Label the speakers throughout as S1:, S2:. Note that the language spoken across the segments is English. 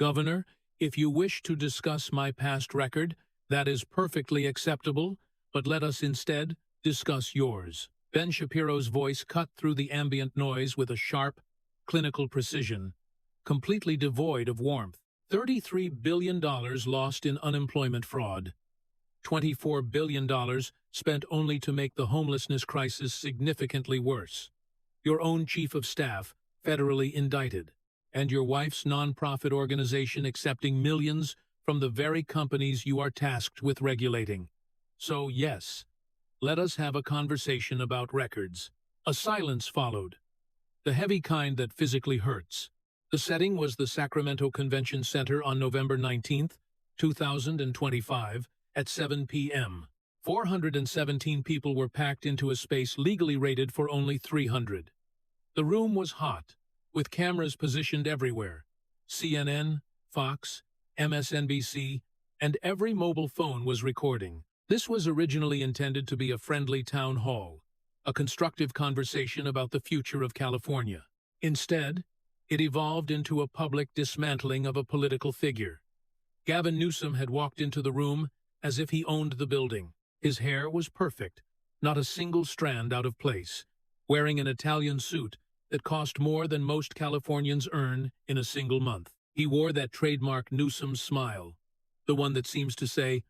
S1: Governor, if you wish to discuss my past record, that is perfectly acceptable, but let us instead discuss yours. Ben Shapiro's voice cut through the ambient noise with a sharp, clinical precision, completely devoid of warmth. $33 billion lost in unemployment fraud. $24 billion spent only to make the homelessness crisis significantly worse. Your own chief of staff federally indicted, and your wife's nonprofit organization accepting millions from the very companies you are tasked with regulating. So, yes, let us have a conversation about records. A silence followed, the heavy kind that physically hurts. The setting was the Sacramento Convention Center on November 19, 2025, at 7 p.m. 417 people were packed into a space legally rated for only 300. The room was hot, with cameras positioned everywhere. CNN, Fox, MSNBC, and every mobile phone was recording. This was originally intended to be a friendly town hall, a constructive conversation about the future of California. Instead, it evolved into a public dismantling of a political figure. Gavin Newsom had walked into the room as if he owned the building. His hair was perfect, not a single strand out of place, wearing an Italian suit that cost more than most Californians earn in a single month. He wore that trademark Newsom smile, the one that seems to say,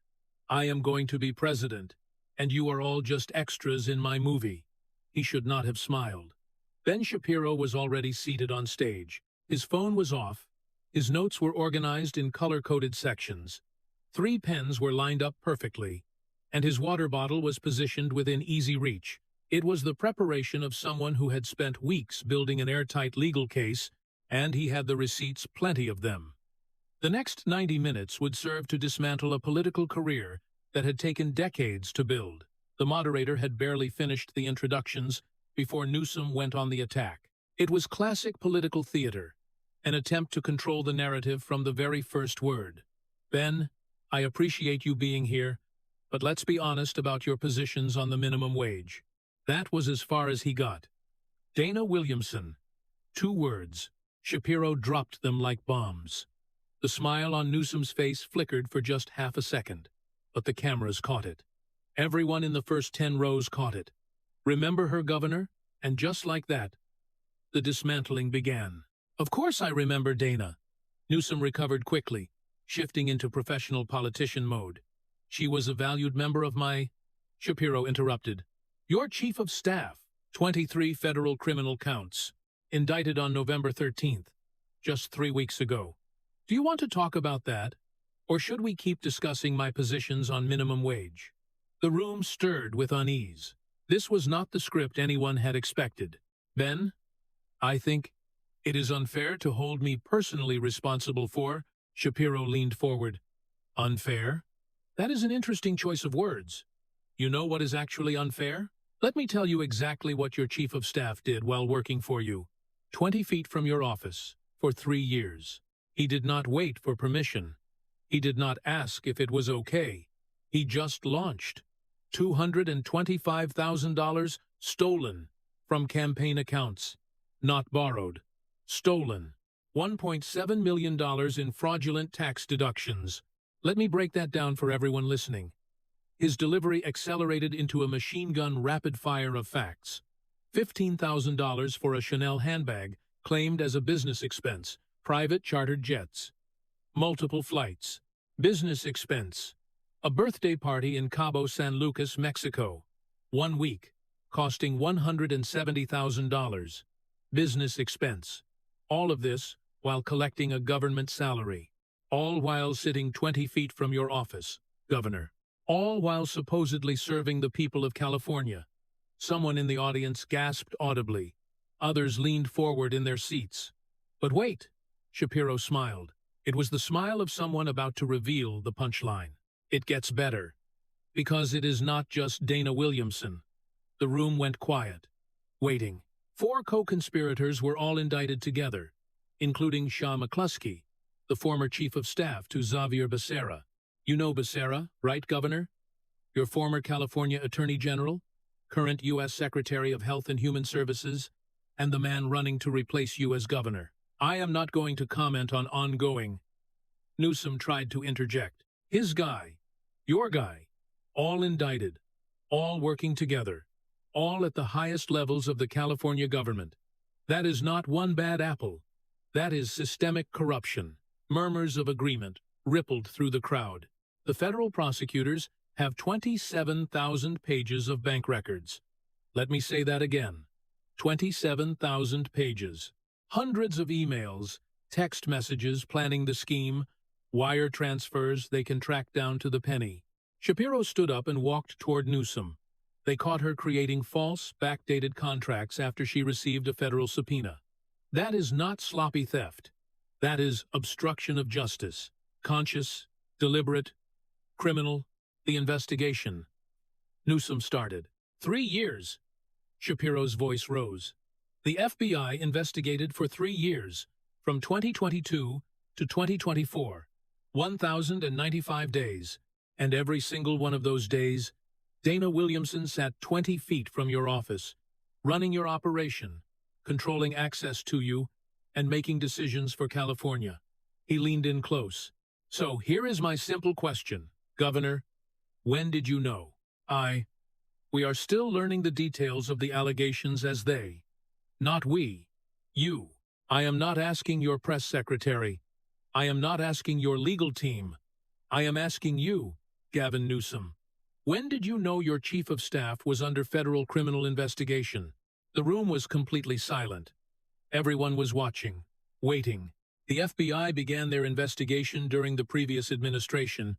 S1: "I am going to be president, and you are all just extras in my movie." He should not have smiled. Ben Shapiro was already seated on stage. His phone was off. His notes were organized in color-coded sections. 3 pens were lined up perfectly, and his water bottle was positioned within easy reach. It was the preparation of someone who had spent weeks building an airtight legal case, and he had the receipts, plenty of them. The next 90 minutes would serve to dismantle a political career that had taken decades to build. The moderator had barely finished the introductions before Newsom went on the attack. It was classic political theater, an attempt to control the narrative from the very first word. "Ben, I appreciate you being here, but let's be honest about your positions on the minimum wage." That was as far as he got. Dana Williamson. 2 words. Shapiro dropped them like bombs. The smile on Newsom's face flickered for just half a second, but the cameras caught it. Everyone in the first 10 rows caught it. "Remember her, Governor?" And just like that, the dismantling began. "Of course I remember Dana." Newsom recovered quickly, shifting into professional politician mode. "She was a valued member of my—" Shapiro interrupted. "Your chief of staff, 23 federal criminal counts, indicted on November 13th, just 3 weeks ago. Do you want to talk about that, or should we keep discussing my positions on minimum wage?" The room stirred with unease. This was not the script anyone had expected. "Ben, I think it is unfair to hold me personally responsible for—" Shapiro leaned forward. "Unfair? That is an interesting choice of words. You know what is actually unfair? Let me tell you exactly what your chief of staff did while working for you. 20 feet from your office, for 3 years. He did not wait for permission. He did not ask if it was okay. He just launched. $225,000 stolen from campaign accounts. Not borrowed. Stolen. $1.7 million in fraudulent tax deductions. Let me break that down for everyone listening." His delivery accelerated into a machine gun rapid fire of facts. $15,000 for a Chanel handbag, claimed as a business expense, private chartered jets. Multiple flights. Business expense. A birthday party in Cabo San Lucas, Mexico. 1 week, costing $170,000. Business expense. All of this while collecting a government salary. All while sitting 20 feet from your office, Governor. All while supposedly serving the people of California. Someone in the audience gasped audibly. Others leaned forward in their seats. "But wait," Shapiro smiled. It was the smile of someone about to reveal the punchline. "It gets better. Because it is not just Dana Williamson." The room went quiet, waiting. 4 co-conspirators were all indicted together, including Shah McCluskey, the former chief of staff to Xavier Becerra. You know Becerra, right, Governor? Your former California Attorney General, current U.S. Secretary of Health and Human Services, and the man running to replace you as governor. I am not going to comment on ongoing Newsom tried to interject. His guy, your guy, all indicted, all working together, all at the highest levels of the California government. That is not one bad apple. That is systemic corruption. Murmurs of agreement rippled through the crowd. The federal prosecutors have 27,000 pages of bank records. Let me say that again. 27,000 pages. Hundreds of emails, text messages planning the scheme, wire transfers they can track down to the penny. Shapiro stood up and walked toward Newsom. They caught her creating false, backdated contracts after she received a federal subpoena. That is not sloppy theft. That is obstruction of justice. Conscious, deliberate, criminal. The investigation. Newsom started. 3 years. Shapiro's voice rose. The FBI investigated for 3 years, from 2022 to 2024. 1,095 days. And every single one of those days, Dana Williamson sat 20 feet from your office, running your operation, controlling access to you, and making decisions for California. He leaned in close. So here is my simple question, Governor. When did you know? We are still learning the details of the allegations as they. Not we. You. I am not asking your press secretary. I am not asking your legal team. I am asking you, Gavin Newsom. When did you know your chief of staff was under federal criminal investigation? The room was completely silent. Everyone was watching, waiting. The FBI began their investigation during the previous administration,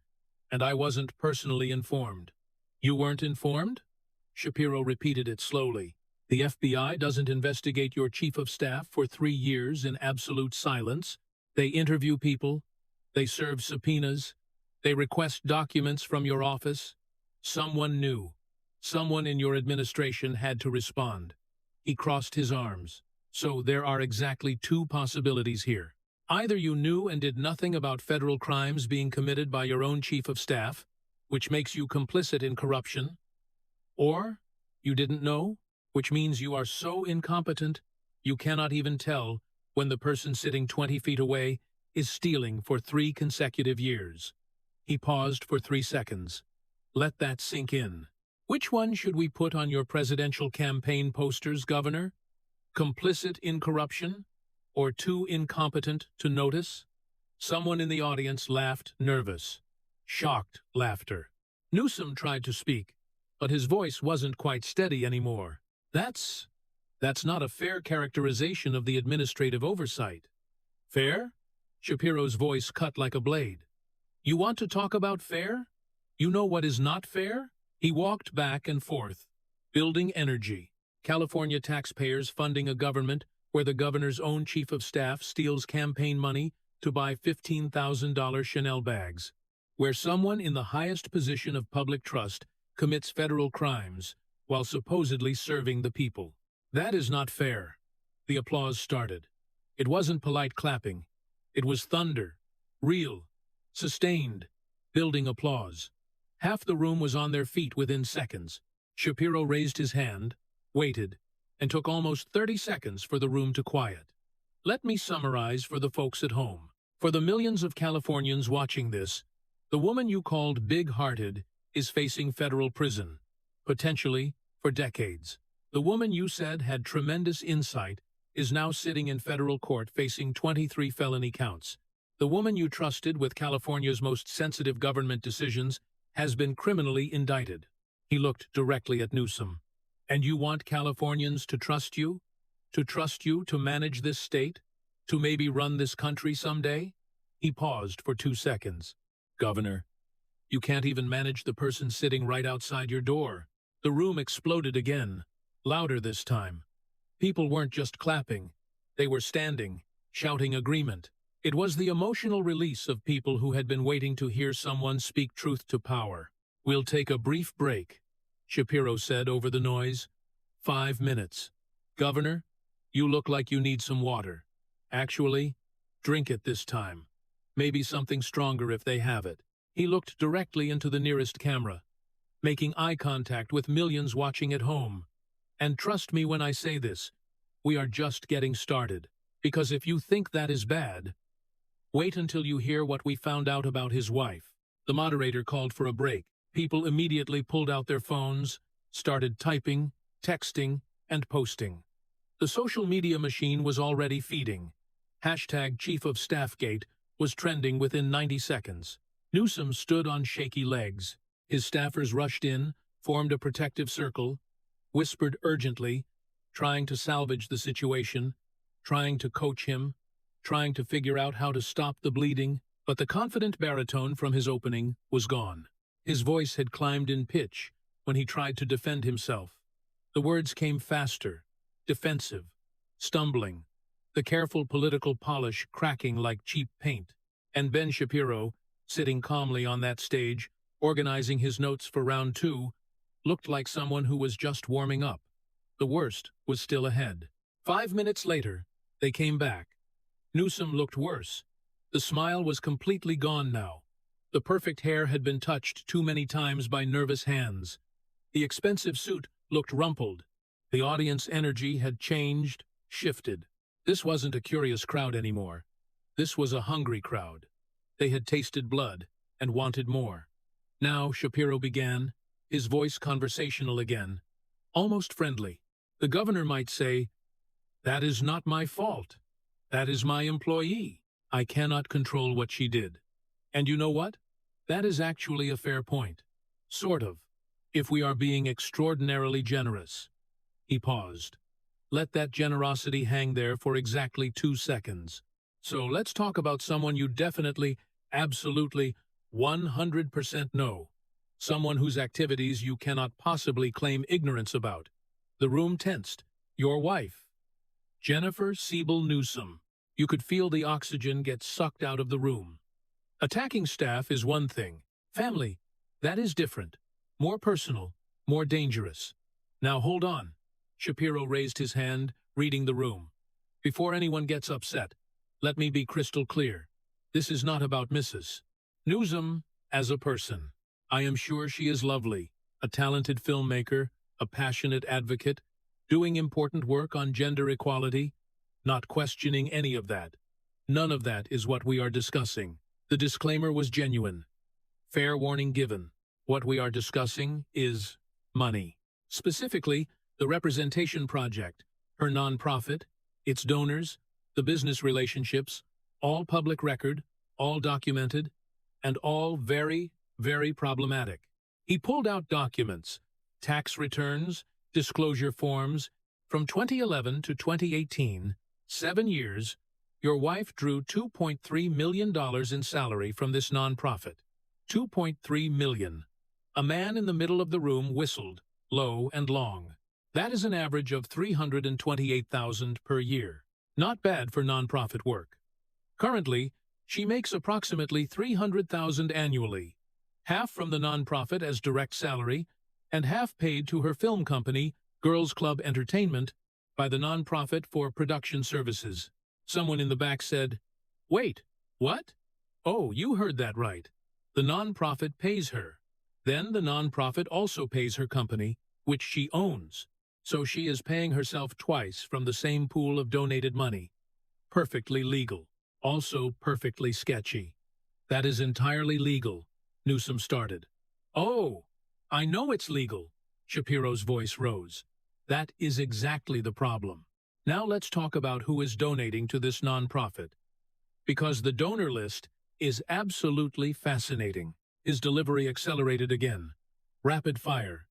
S1: and I wasn't personally informed. You weren't informed? Shapiro repeated it slowly. The FBI doesn't investigate your chief of staff for 3 years in absolute silence. They interview people. They serve subpoenas. They request documents from your office. Someone knew. Someone in your administration had to respond. He crossed his arms. So there are exactly 2 possibilities here. Either you knew and did nothing about federal crimes being committed by your own chief of staff, which makes you complicit in corruption, or you didn't know, which means you are so incompetent you cannot even tell when the person sitting 20 feet away is stealing for 3 consecutive years. He paused for 3 seconds. Let that sink in. Which one should we put on your presidential campaign posters, Governor? Complicit in corruption? Or too incompetent to notice? Someone in the audience laughed, nervous. Shocked laughter. Newsom tried to speak, but his voice wasn't quite steady anymore. That's not a fair characterization of the administrative oversight. Fair? Shapiro's voice cut like a blade. You want to talk about fair? You know what is not fair? He walked back and forth. Building energy. California taxpayers funding a government where the governor's own chief of staff steals campaign money to buy $15,000 Chanel bags. Where someone in the highest position of public trust commits federal crimes while supposedly serving the people. That is not fair. The applause started. It wasn't polite clapping. It was thunder. Real. Sustained. Building applause. Half the room was on their feet within seconds. Shapiro raised his hand, waited, and took almost 30 seconds for the room to quiet. Let me summarize for the folks at home. For the millions of Californians watching this, the woman you called big-hearted is facing federal prison, potentially for decades. The woman you said had tremendous insight is now sitting in federal court facing 23 felony counts. The woman you trusted with California's most sensitive government decisions has been criminally indicted. He looked directly at Newsom. And you want Californians to trust you? To trust you to manage this state? To maybe run this country someday? He paused for 2 seconds. Governor, you can't even manage the person sitting right outside your door. The room exploded again, louder this time. People weren't just clapping. They were standing, shouting agreement. It was the emotional release of people who had been waiting to hear someone speak truth to power. We'll take a brief break, Shapiro said over the noise. 5 minutes. Governor, you look like you need some water. Actually, drink it this time. Maybe something stronger if they have it. He looked directly into the nearest camera, making eye contact with millions watching at home. And trust me when I say this, we are just getting started. Because if you think that is bad, Wait until you hear what we found out about his wife. The moderator called for a break. People immediately pulled out their phones, started typing, texting, and posting. The social media machine was already feeding. Hashtag Chief of Staffgate was trending within 90 seconds. Newsom stood on shaky legs. His staffers rushed in, formed a protective circle, whispered urgently, trying to salvage the situation, trying to coach him, trying to figure out how to stop the bleeding, but the confident baritone from his opening was gone. His voice had climbed in pitch when he tried to defend himself. The words came faster, defensive, stumbling, the careful political polish cracking like cheap paint. And Ben Shapiro, sitting calmly on that stage, organizing his notes for round two, looked like someone who was just warming up. The worst was still ahead. 5 minutes later, they came back. Newsom looked worse. The smile was completely gone now. The perfect hair had been touched too many times by nervous hands. The expensive suit looked rumpled. The audience energy had changed, shifted. This wasn't a curious crowd anymore. This was a hungry crowd. They had tasted blood and wanted more. Now Shapiro began, his voice conversational again, almost friendly. The governor might say, "That is not my fault. That is my employee. I cannot control what she did. And you know what? That is actually a fair point. Sort of, if we are being extraordinarily generous." He paused. Let that generosity hang there for exactly 2 seconds. So let's talk about someone you definitely, absolutely, 100% know. Someone whose activities you cannot possibly claim ignorance about. The room tensed. Your wife. Jennifer Siebel Newsom. You could feel the oxygen get sucked out of the room. Attacking staff is one thing. Family, that is different. More personal, more dangerous. Now hold on. Shapiro raised his hand, reading the room. Before anyone gets upset, let me be crystal clear. This is not about Mrs. Newsom as a person. I am sure she is lovely, a talented filmmaker, a passionate advocate, doing important work on gender equality, not questioning any of that. None of that is what we are discussing. The disclaimer was genuine. Fair warning given. What we are discussing is money. Specifically, the Representation Project, her nonprofit, its donors, the business relationships, all public record, all documented, and all very, very problematic. He pulled out documents, tax returns, disclosure forms. From 2011 to 2018, 7 years, your wife drew $2.3 million in salary from this nonprofit. $2.3 million. A man in the middle of the room whistled, low and long. That is an average of $328,000 per year. Not bad for nonprofit work. Currently, she makes approximately $300,000 annually, half from the nonprofit as direct salary, and half paid to her film company, Girls Club Entertainment, by the nonprofit for production services. Someone in the back said, "Wait, what?" "Oh, you heard that right. The nonprofit pays her. Then the nonprofit also pays her company, which she owns. So she is paying herself twice from the same pool of donated money. Perfectly legal. Also perfectly sketchy." "That is entirely legal," Newsom started. "Oh, I know it's legal." Shapiro's voice rose. "That is exactly the problem. Now let's talk about who is donating to this nonprofit. Because the donor list is absolutely fascinating." His delivery accelerated again. Rapid fire.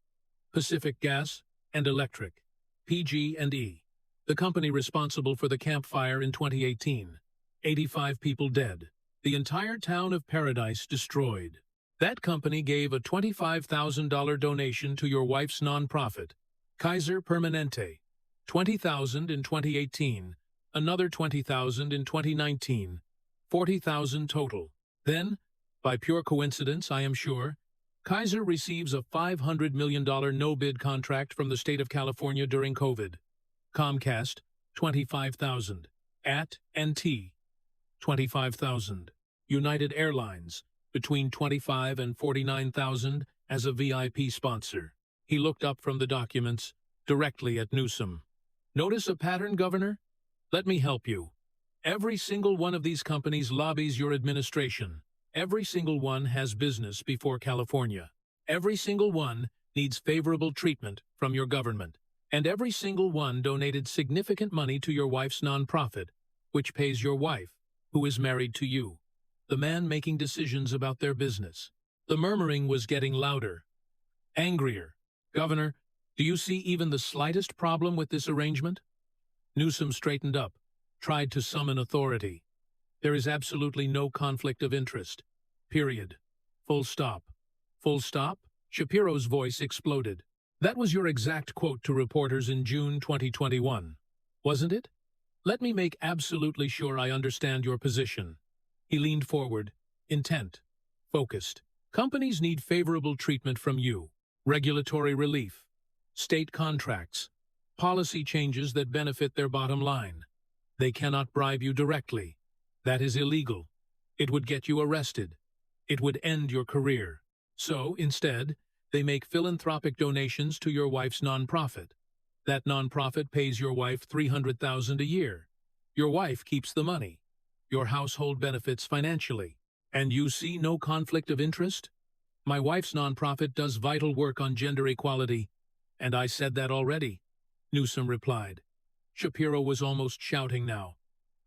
S1: Pacific Gas and Electric. PG&E. The company responsible for the Camp Fire in 2018. 85 people dead. The entire town of Paradise destroyed. That company gave a $25,000 donation to your wife's nonprofit, Kaiser Permanente. $20,000 in 2018, another $20,000 in 2019, $40,000 total. Then, by pure coincidence, I am sure, Kaiser receives a $500 million no-bid contract from the state of California during COVID. Comcast, $25,000. AT&T, $25,000. United Airlines, between $25,000 and $49,000 as a VIP sponsor. He looked up from the documents, directly at Newsom. "Notice a pattern, Governor? Let me help you. Every single one of these companies lobbies your administration. Every single one has business before California. Every single one needs favorable treatment from your government. And every single one donated significant money to your wife's nonprofit, which pays your wife, who is married to you, the man making decisions about their business. The murmuring was getting louder, angrier. Governor, do you see even the slightest problem with this arrangement? Newsom straightened up, tried to summon authority. There is absolutely no conflict of interest. Period. Full stop. Full stop? Shapiro's voice exploded. That was your exact quote to reporters in June 2021, wasn't it? Let me make absolutely sure I understand your position. He leaned forward, intent, focused. Companies need favorable treatment from you, regulatory relief, state contracts, policy changes that benefit their bottom line. They cannot bribe you directly. That is illegal. It would get you arrested. It would end your career. So, instead, they make philanthropic donations to your wife's nonprofit. That nonprofit pays your wife $300,000 a year. Your wife keeps the money. Your household benefits financially. And you see no conflict of interest? My wife's nonprofit does vital work on gender equality. And I said that already, Newsom replied. Shapiro was almost shouting now.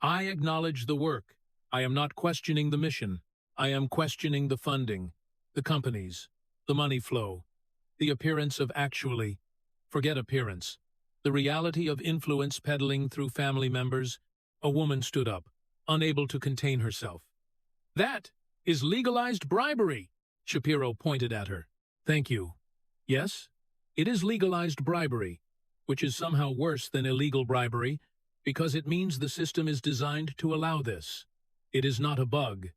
S1: I acknowledge the work. I am not questioning the mission. I am questioning the funding, the companies, the money flow, the appearance of actually, forget appearance, the reality of influence peddling through family members. A woman stood up, unable to contain herself. That is legalized bribery, Shapiro pointed at her. Thank you. Yes, it is legalized bribery, which is somehow worse than illegal bribery because it means the system is designed to allow this. It is not a bug.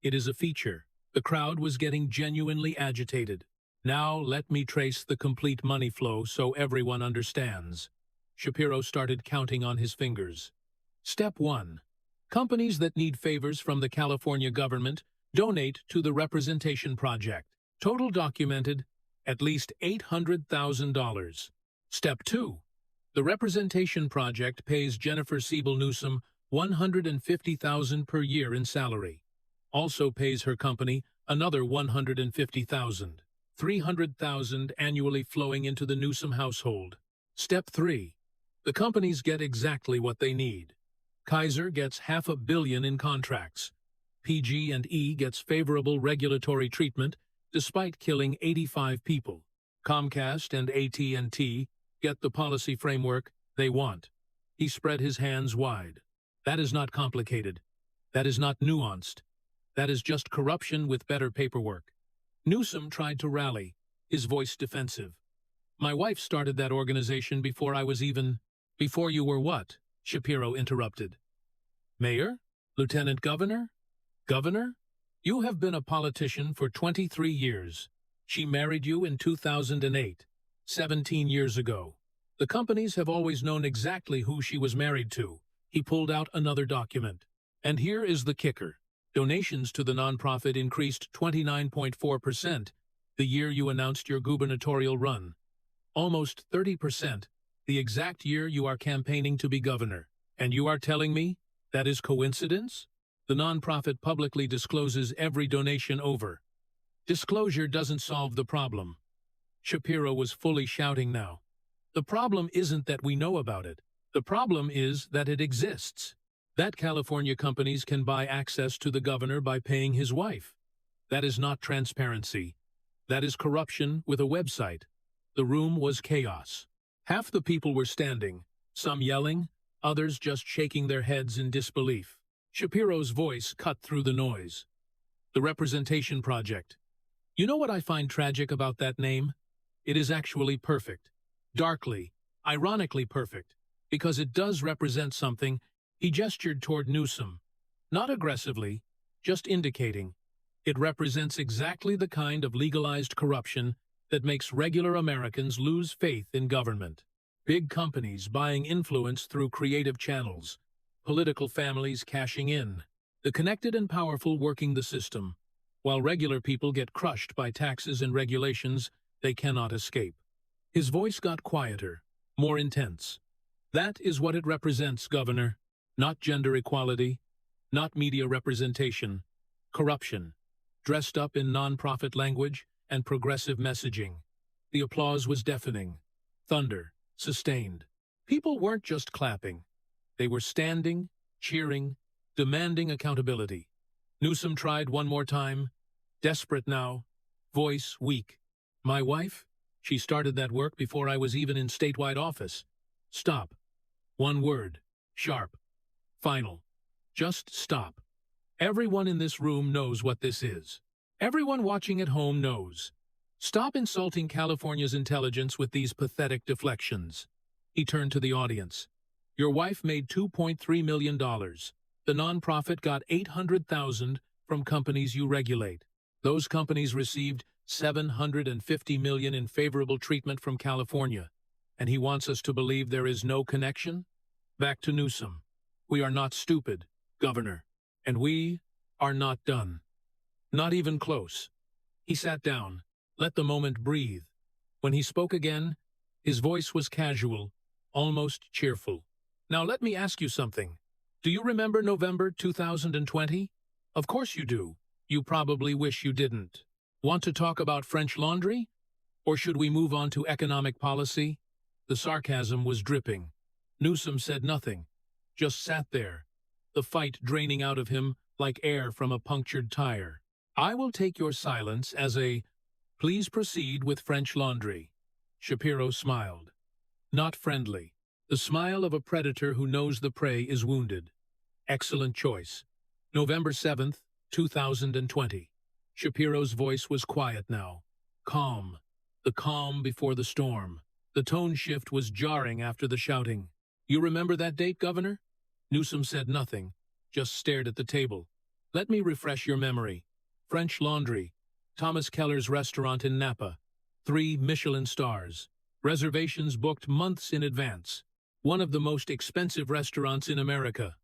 S1: It is a feature. The crowd was getting genuinely agitated. Now let me trace the complete money flow so everyone understands. Shapiro started counting on his fingers. Step 1. Companies that need favors from the California government donate to the Representation Project. Total documented, at least $800,000. Step 2. The Representation Project pays Jennifer Siebel Newsom $150,000 per year in salary. Also pays her company another $150,000. $300,000 annually flowing into the Newsom household. Step 3. The companies get exactly what they need. Kaiser gets $500 million in contracts. PG&E gets favorable regulatory treatment despite killing 85 people. Comcast and AT&T get the policy framework they want. He spread his hands wide. That is not complicated. That is not nuanced. That is just corruption with better paperwork. Newsom tried to rally, his voice defensive. My wife started that organization before I was even... Before you were what? Shapiro interrupted. Mayor? Lieutenant Governor? Governor? You have been a politician for 23 years. She married you in 2008, 17 years ago. The companies have always known exactly who she was married to. He pulled out another document. And here is the kicker. Donations to the nonprofit increased 29.4% the year you announced your gubernatorial run. Almost 30%, the exact year you are campaigning to be governor. And you are telling me that is coincidence? The nonprofit publicly discloses every donation over. Disclosure doesn't solve the problem. Shapiro was fully shouting now. The problem isn't that we know about it. The problem is that it exists. That California companies can buy access to the governor by paying his wife. That is not transparency. That is corruption with a website. The room was chaos. Half the people were standing, some yelling, others just shaking their heads in disbelief. Shapiro's voice cut through the noise. The Representation Project. You know what I find tragic about that name? It is actually perfect. Darkly, ironically perfect. Because it does represent something. He gestured toward Newsom. Not aggressively, just indicating. It represents exactly the kind of legalized corruption that makes regular Americans lose faith in government. Big companies buying influence through creative channels. Political families cashing in. The connected and powerful working the system. While regular people get crushed by taxes and regulations they cannot escape. His voice got quieter, more intense. That is what it represents, Governor. Not gender equality, not media representation, corruption, dressed up in non-profit language and progressive messaging. The applause was deafening. Thunder, sustained. People weren't just clapping. They were standing, cheering, demanding accountability. Newsom tried one more time, desperate now, voice weak. My wife? She started that work before I was even in statewide office. Stop. One word. Sharp. Final. Just stop. Everyone in this room knows what this is. Everyone watching at home knows. Stop insulting California's intelligence with these pathetic deflections. He turned to the audience. Your wife made $2.3 million. The nonprofit got $800,000 from companies you regulate. Those companies received $750 million in favorable treatment from California. And he wants us to believe there is no connection? Back to Newsom. We are not stupid, Governor. And we are not done. Not even close. He sat down, let the moment breathe. When he spoke again, his voice was casual, almost cheerful. Now let me ask you something. Do you remember November 2020? Of course you do. You probably wish you didn't. Want to talk about French Laundry? Or should we move on to economic policy? The sarcasm was dripping. Newsom said nothing, just sat there, the fight draining out of him like air from a punctured tire. I will take your silence as a, please proceed with French Laundry. Shapiro smiled. Not friendly. The smile of a predator who knows the prey is wounded. Excellent choice. November 7th, 2020. Shapiro's voice was quiet now. Calm. The calm before the storm. The tone shift was jarring after the shouting. You remember that date, Governor? Newsom said nothing, just stared at the table. Let me refresh your memory. French Laundry, Thomas Keller's restaurant in Napa. 3 Michelin stars. Reservations booked months in advance. One of the most expensive restaurants in America.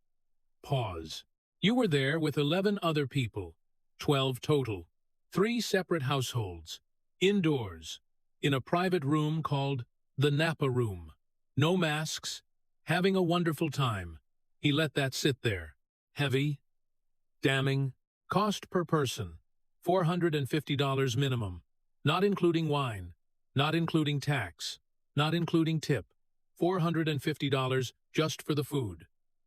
S1: Pause. You were there with 11 other people. 12 total. 3 separate households. Indoors. In a private room called the Napa Room. No masks. Having a wonderful time. He let that sit there. Heavy. Damning. Cost per person. $450 minimum. Not including wine. Not including tax. Not including tip. $450 just for the food.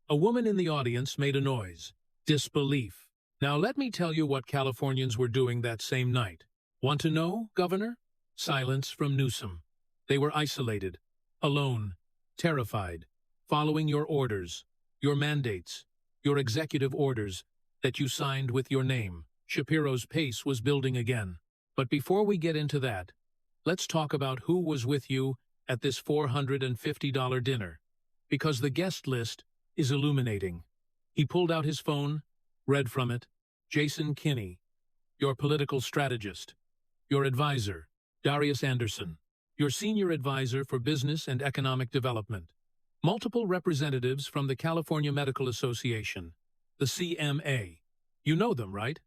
S1: A woman in the audience made a noise. Disbelief. Now let me tell you what Californians were doing that same night. Want to know, Governor? Silence from Newsom. They were isolated. Alone. Terrified. Following your orders. Your mandates. Your executive orders that you signed with your name. Shapiro's pace was building again. But before we get into that, let's talk about who was with you at this $450 dinner. Because the guest list is illuminating. He pulled out his phone, read from it. Jason Kinney, your political strategist. Your advisor, Darius Anderson. Your senior advisor for business and economic development. Multiple representatives from the California Medical Association, the CMA. You know them, right?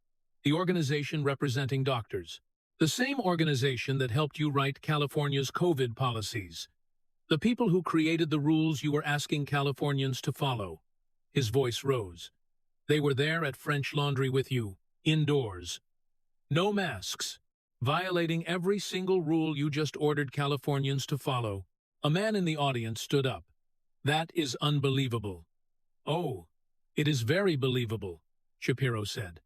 S1: The organization representing doctors. The same organization that helped you write California's COVID policies. The people who created the rules you were asking Californians to follow. His voice rose. They were there at French Laundry with you, indoors. No masks. Violating every single rule you just ordered Californians to follow. A man in the audience stood up. That is unbelievable. Oh, it is very believable, Shapiro said.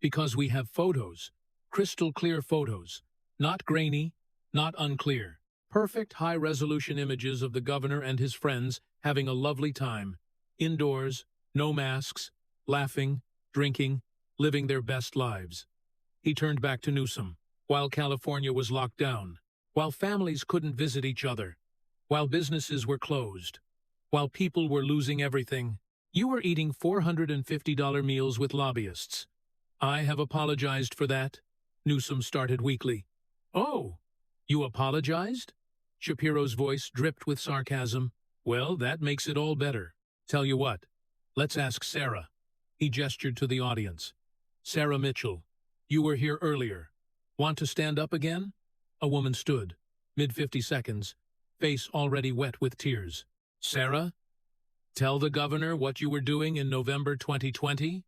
S1: Because we have photos. Crystal clear photos. Not grainy, not unclear. Perfect high-resolution images of the governor and his friends having a lovely time. Indoors, no masks, laughing, drinking, living their best lives. He turned back to Newsom. While California was locked down. While families couldn't visit each other. While businesses were closed. While people were losing everything. You were eating $450 meals with lobbyists. I have apologized for that. Newsom started weakly. Oh, you apologized? Shapiro's voice dripped with sarcasm. Well, that makes it all better. Tell you what, let's ask Sarah. He gestured to the audience. Sarah Mitchell, you were here earlier. Want to stand up again? A woman stood, mid-50 seconds, face already wet with tears. Sarah? Tell the governor what you were doing in November 2020?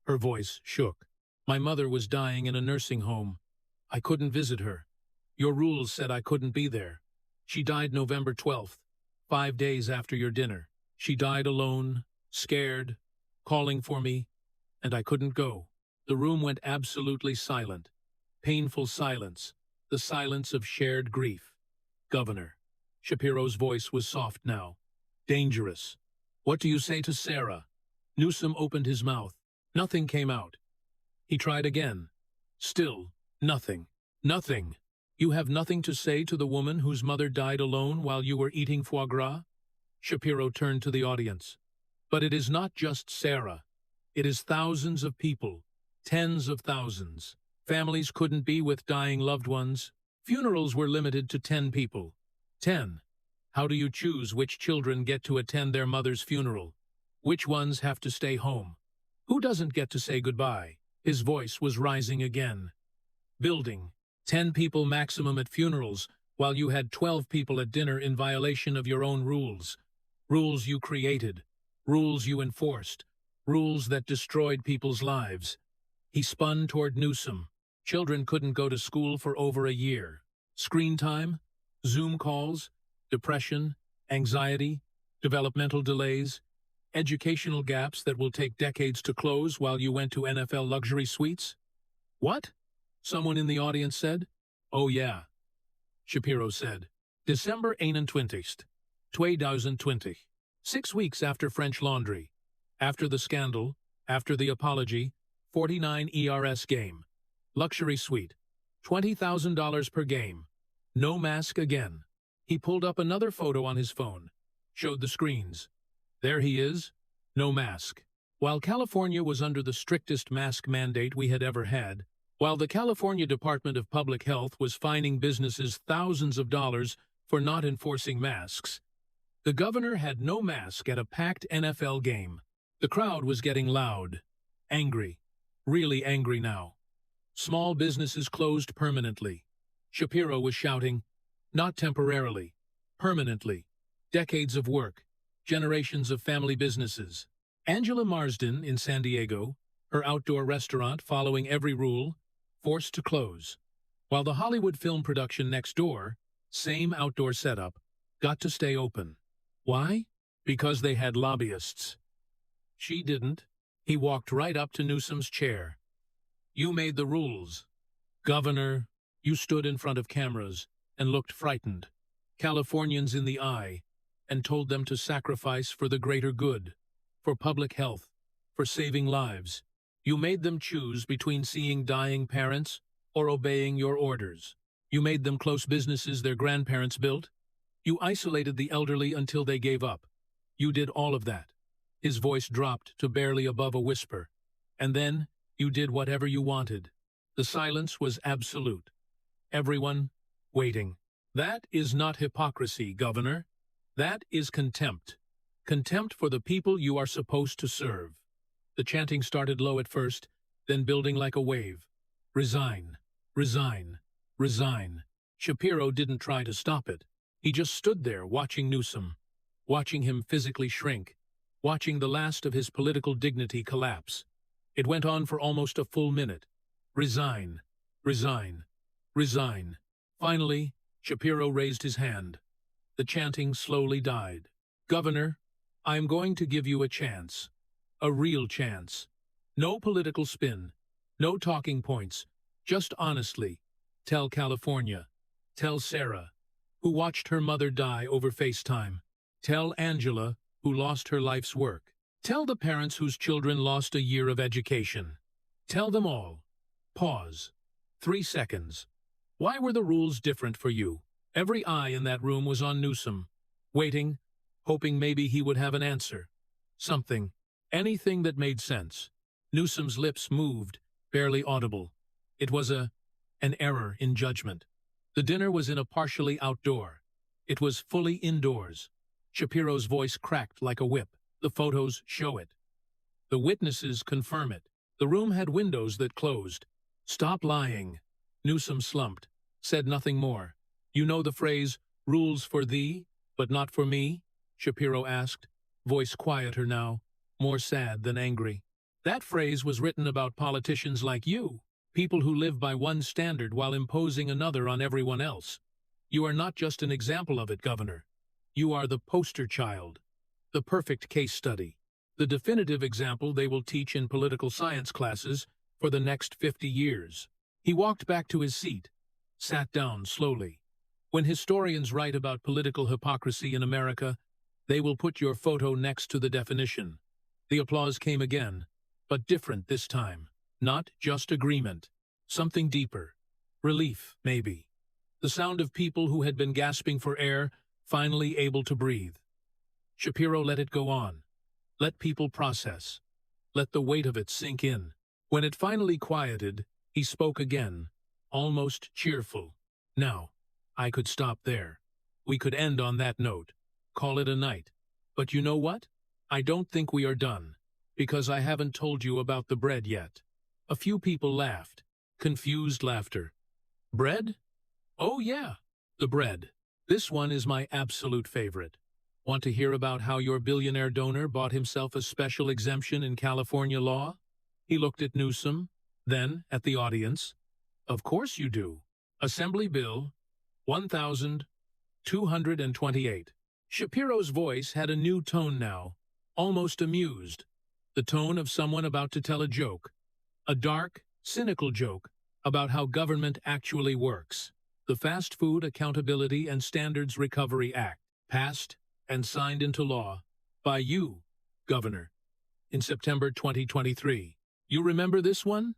S1: Her voice shook. My mother was dying in a nursing home. I couldn't visit her. Your rules said I couldn't be there. She died November 12th, 5 days after your dinner. She died alone, scared, calling for me, and I couldn't go. The room went absolutely silent. Painful silence. The silence of shared grief. Governor. Shapiro's voice was soft now. Dangerous. What do you say to Sarah? Newsom opened his mouth. Nothing came out. He tried again. Still, nothing. Nothing. You have nothing to say to the woman whose mother died alone while you were eating foie gras? Shapiro turned to the audience. But it is not just Sarah. It is thousands of people. Tens of thousands. Families couldn't be with dying loved ones. Funerals were limited to 10 people. 10. How do you choose which children get to attend their mother's funeral? Which ones have to stay home? Who doesn't get to say goodbye? His voice was rising again. Building. 10 people maximum at funerals, while you had 12 people at dinner in violation of your own rules. Rules you created. Rules you enforced. Rules that destroyed people's lives. He spun toward Newsom. Children couldn't go to school for over a year. Screen time, Zoom calls, depression, anxiety, developmental delays, educational gaps that will take decades to close while you went to NFL luxury suites? What? Someone in the audience said. Oh yeah. Shapiro said. December 21st, 2020. 6 weeks after French Laundry. After the scandal, after the apology, 49 ERS game. Luxury suite. $20,000 per game. No mask again. He pulled up another photo on his phone. Showed the screens. There he is. No mask. While California was under the strictest mask mandate we had ever had, while the California Department of Public Health was fining businesses thousands of dollars for not enforcing masks, the governor had no mask at a packed NFL game. The crowd was getting loud. Angry. Really angry now. Small businesses closed permanently. Shapiro was shouting, not temporarily, permanently. Decades of work, generations of family businesses. Angela Marsden in San Diego, her outdoor restaurant following every rule, forced to close. While the Hollywood film production next door, same outdoor setup, got to stay open. Why? Because they had lobbyists. She didn't. He walked right up to Newsom's chair. You made the rules. Governor, you stood in front of cameras and looked frightened, Californians in the eye, and told them to sacrifice for the greater good, for public health, for saving lives. You made them choose between seeing dying parents or obeying your orders. You made them close businesses their grandparents built. You isolated the elderly until they gave up. You did all of that. His voice dropped to barely above a whisper. And then, you did whatever you wanted. The silence was absolute. Everyone, waiting. That is not hypocrisy, Governor. That is contempt. Contempt for the people you are supposed to serve. The chanting started low at first, then building like a wave. Resign. Resign. Resign. Shapiro didn't try to stop it. He just stood there watching Newsom, watching him physically shrink, watching the last of his political dignity collapse. It went on for almost a full minute. Resign. Resign. Resign. Finally, Shapiro raised his hand. The chanting slowly died. Governor, I am going to give you a chance. A real chance. No political spin. No talking points. Just honestly. Tell California. Tell Sarah, who watched her mother die over FaceTime. Tell Angela, who lost her life's work. Tell the parents whose children lost a year of education. Tell them all. Pause. 3 seconds. Why were the rules different for you? Every eye in that room was on Newsom, waiting, hoping maybe he would have an answer. Something. Anything that made sense. Newsom's lips moved, barely audible. It was an error in judgment. The dinner was in a partially outdoor. It was fully indoors. Shapiro's voice cracked like a whip. The photos show it. The witnesses confirm it. The room had windows that closed. Stop lying. Newsom slumped, said nothing more. You know the phrase, rules for thee, but not for me? Shapiro asked. voice quieter now, more sad than angry. That phrase was written about politicians like you, people who live by one standard while imposing another on everyone else. You are not just an example of it, Governor. You are the poster child, the perfect case study, the definitive example they will teach in political science classes for the next 50 years. He walked back to his seat, sat down slowly. When historians write about political hypocrisy in America, they will put your photo next to the definition. The applause came again, but different this time. Not just agreement, something deeper. Relief, maybe. The sound of people who had been gasping for air, finally able to breathe. Shapiro let it go on. Let people process. Let the weight of it sink in. When it finally quieted, he spoke again, almost cheerful. Now, I could stop there. We could end on that note. Call it a night. But you know what? I don't think we are done, because I haven't told you about the bread yet. A few people laughed. Confused laughter. Bread? Oh yeah, the bread. This one is my absolute favorite. Want to hear about how your billionaire donor bought himself a special exemption in California law? He looked at Newsom, then at the audience. Of course you do. Assembly Bill 1228. Shapiro's voice had a new tone now, almost amused. The tone of someone about to tell a joke. A dark, cynical joke about how government actually works. The Fast Food Accountability and Standards Recovery Act, passed and signed into law by you, Governor, in September 2023. You remember this one?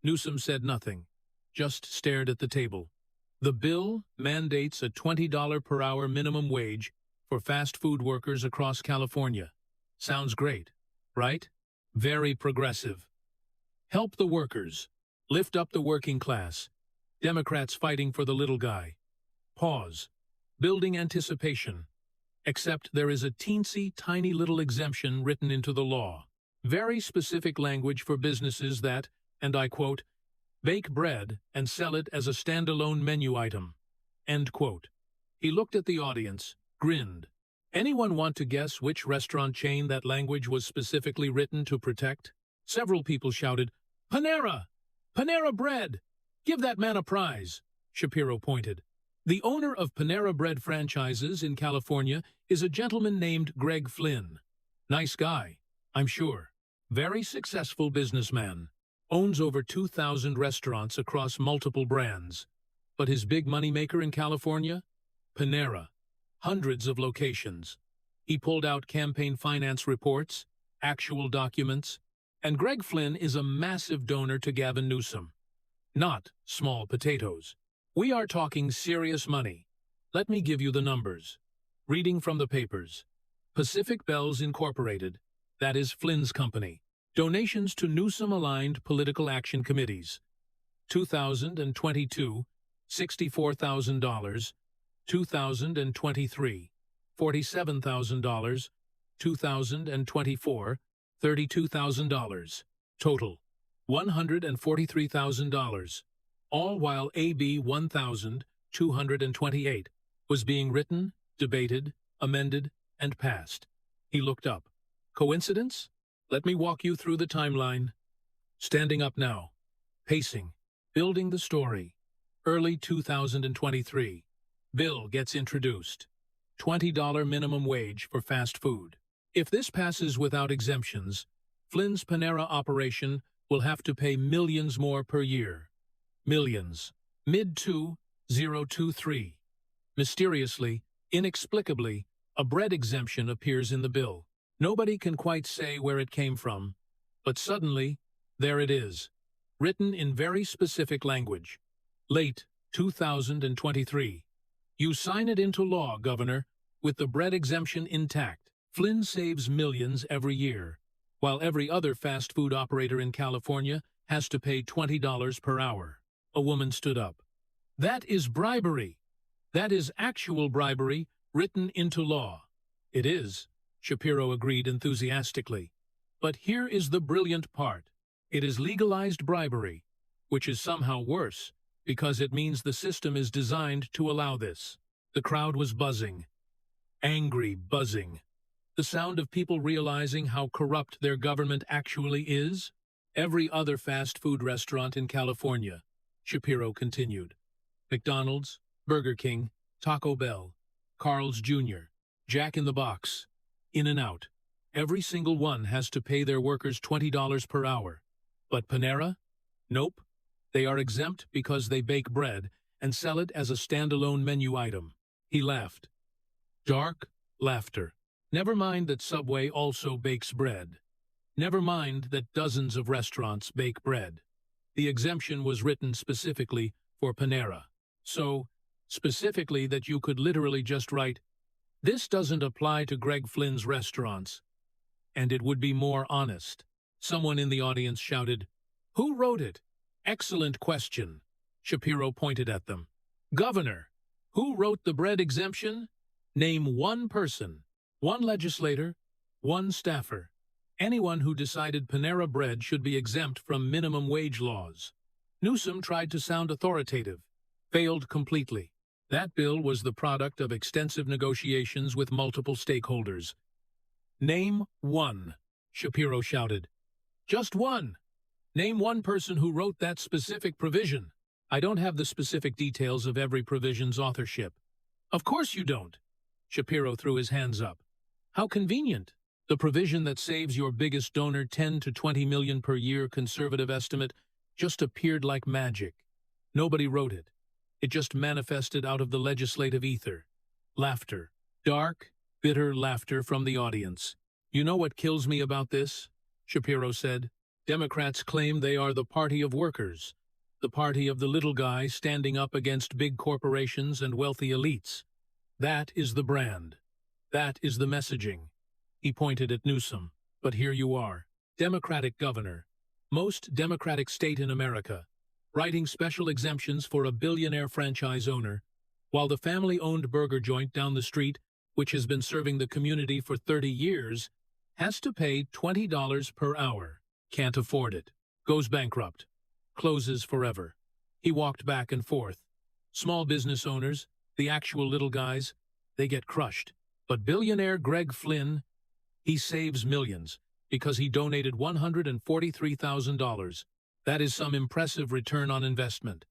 S1: Newsom said nothing, just stared at the table. The bill mandates a $20 per hour minimum wage for fast food workers across California. Sounds great, right? Very progressive. Help the workers. Lift up the working class. Democrats fighting for the little guy. Pause. Building anticipation. Except there is a teensy tiny little exemption written into the law. Very specific language for businesses that, and I quote, bake bread and sell it as a standalone menu item. End quote. He looked at the audience, grinned. Anyone want to guess which restaurant chain that language was specifically written to protect? Several people shouted, Panera! Panera Bread! Give that man a prize! Shapiro pointed. The owner of Panera Bread franchises in California is a gentleman named Greg Flynn. Nice guy, I'm sure. Very successful businessman. Owns over 2,000 restaurants across multiple brands. But his big moneymaker in California? Panera. Hundreds of locations. He pulled out campaign finance reports, actual documents, and Greg Flynn is a massive donor to Gavin Newsom. Not small potatoes. We are talking serious money. Let me give you the numbers. Reading from the papers. Pacific Bells Incorporated, that is Flynn's company. Donations to Newsom-aligned political action committees. 2022, $64,000. 2023, $47,000. 2024, $32,000. Total, $143,000. All while AB 1228 was being written, debated, amended, and passed. He looked up. Coincidence? Let me walk you through the timeline. Standing up now. Pacing. Building the story. Early 2023. Bill gets introduced. $20 minimum wage for fast food. If this passes without exemptions, Flynn's Panera operation will have to pay millions more per year. Millions. Mid-2023. Mysteriously, inexplicably, a bread exemption appears in the bill. Nobody can quite say where it came from, but suddenly, there it is, written in very specific language. Late 2023. You sign it into law, Governor, with the bread exemption intact. Flynn saves millions every year, while every other fast food operator in California has to pay $20 per hour. A woman stood up. That is bribery. That is actual bribery written into law. It is, Shapiro agreed enthusiastically. But here is the brilliant part. It is legalized bribery, which is somehow worse, because it means the system is designed to allow this. The crowd was buzzing. Angry buzzing. The sound of people realizing how corrupt their government actually is? Every other fast food restaurant in California, Shapiro continued. McDonald's, Burger King, Taco Bell, Carl's Jr., Jack in the Box, In-N-Out. Every single one has to pay their workers $20 per hour. But Panera? Nope. They are exempt because they bake bread and sell it as a standalone menu item. He laughed. Dark laughter. Never mind that Subway also bakes bread. Never mind that dozens of restaurants bake bread. The exemption was written specifically for Panera. So, specifically that you could literally just write, "This doesn't apply to Greg Flynn's restaurants." And it would be more honest. Someone in the audience shouted, "Who wrote it?" "Excellent question." Shapiro pointed at them. "Governor, who wrote the bread exemption? Name one person, one legislator, one staffer, anyone who decided Panera Bread should be exempt from minimum wage laws." Newsom tried to sound authoritative, failed completely. That bill was the product of extensive negotiations with multiple stakeholders. "Name one," Shapiro shouted. "Just one. Name one person who wrote that specific provision." "I don't have the specific details of every provision's authorship." "Of course you don't." Shapiro threw his hands up. "How convenient. The provision that saves your biggest donor 10 to 20 million per year conservative estimate just appeared like magic. Nobody wrote it. It just manifested out of the legislative ether." Laughter. Dark, bitter laughter from the audience. "You know what kills me about this?" Shapiro said. "Democrats claim they are the party of workers, the party of the little guy standing up against big corporations and wealthy elites. That is the brand. That is the messaging." He pointed at Newsom. "But here you are, Democratic governor, most Democratic state in America, writing special exemptions for a billionaire franchise owner, while the family-owned burger joint down the street, which has been serving the community for 30 years, has to pay $20 per hour. Can't afford it. Goes bankrupt. Closes forever." He walked back and forth. Small business owners, the actual little guys, they get crushed. But billionaire Greg Flynn, he saves millions because he donated $143,000. That is some impressive return on investment.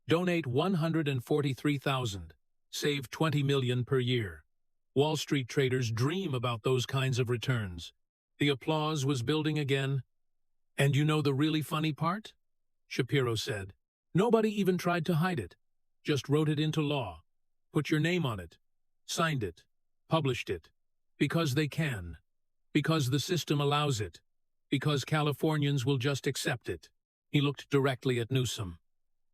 S1: Donate $143,000. Save $20 million per year. Wall Street traders dream about those kinds of returns. The applause was building again. "And you know the really funny part?" Shapiro said. "Nobody even tried to hide it. Just wrote it into law. Put your name on it. Signed it. Published it. Because they can. Because the system allows it. Because Californians will just accept it." He looked directly at Newsom.